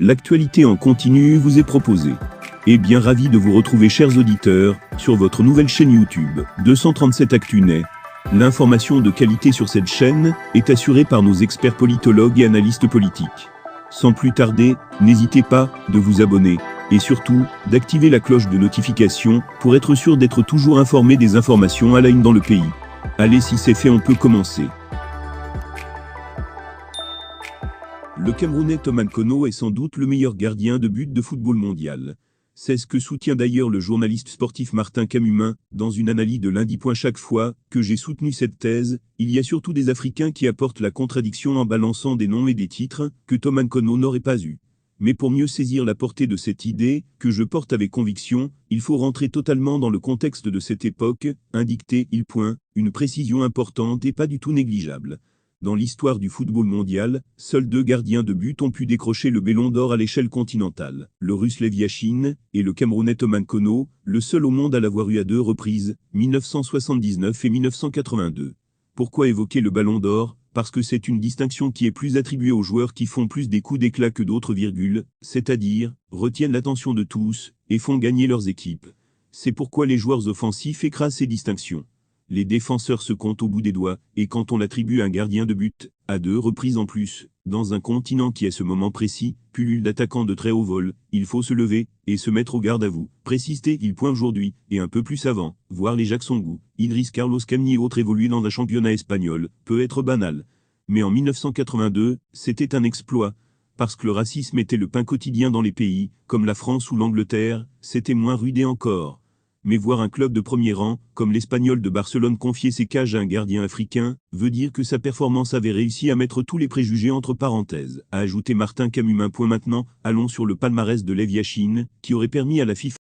L'actualité en continu vous est proposée. Et bien ravi de vous retrouver, chers auditeurs, sur votre nouvelle chaîne YouTube, 237 ActuNet. L'information de qualité sur cette chaîne est assurée par nos experts politologues et analystes politiques. Sans plus tarder, n'hésitez pas de vous abonner et surtout d'activer la cloche de notification pour être sûr d'être toujours informé des informations à la une dans le pays. Allez, si c'est fait, on peut commencer. Le Camerounais Thomas Nkono est sans doute le meilleur gardien de but de football mondial. C'est ce que soutient d'ailleurs le journaliste sportif Martin Camumin dans une analyse de Lundi. Chaque fois que j'ai soutenu cette thèse, il y a surtout des Africains qui apportent la contradiction en balançant des noms et des titres que Thomas Nkono n'aurait pas eu. Mais pour mieux saisir la portée de cette idée, que je porte avec conviction, il faut rentrer totalement dans le contexte de cette époque, indiquer-il. Une précision importante et pas du tout négligeable. Dans l'histoire du football mondial, seuls 2 gardiens de but ont pu décrocher le Ballon d'Or à l'échelle continentale. Le Russe Lev Yachine et le Camerounais Thomas Nkono, le seul au monde à l'avoir eu à 2 reprises, 1979 et 1982. Pourquoi évoquer le Ballon d'Or? Parce que c'est une distinction qui est plus attribuée aux joueurs qui font plus des coups d'éclat que d'autres, c'est-à-dire, retiennent l'attention de tous et font gagner leurs équipes. C'est pourquoi les joueurs offensifs écrasent ces distinctions. Les défenseurs se comptent au bout des doigts, et quand on attribue un gardien de but, à 2 reprises en plus, dans un continent qui à ce moment précis, pullule d'attaquants de très haut vol, il faut se lever, et se mettre au garde à vous, précise-t-il. Aujourd'hui, et un peu plus avant, voir les Jacques Songou, Idriss Carlos Camni et autres évoluer dans un championnat espagnol, peut être banal. Mais en 1982, c'était un exploit. Parce que le racisme était le pain quotidien dans les pays, comme la France ou l'Angleterre, c'était moins rudé encore. Mais voir un club de premier rang, comme l'Espagnol de Barcelone, confier ses cages à un gardien africain, veut dire que sa performance avait réussi à mettre tous les préjugés entre parenthèses, a ajouté Martin Camumin. Maintenant, allons sur le palmarès de Lev Yachine, qui aurait permis à la FIFA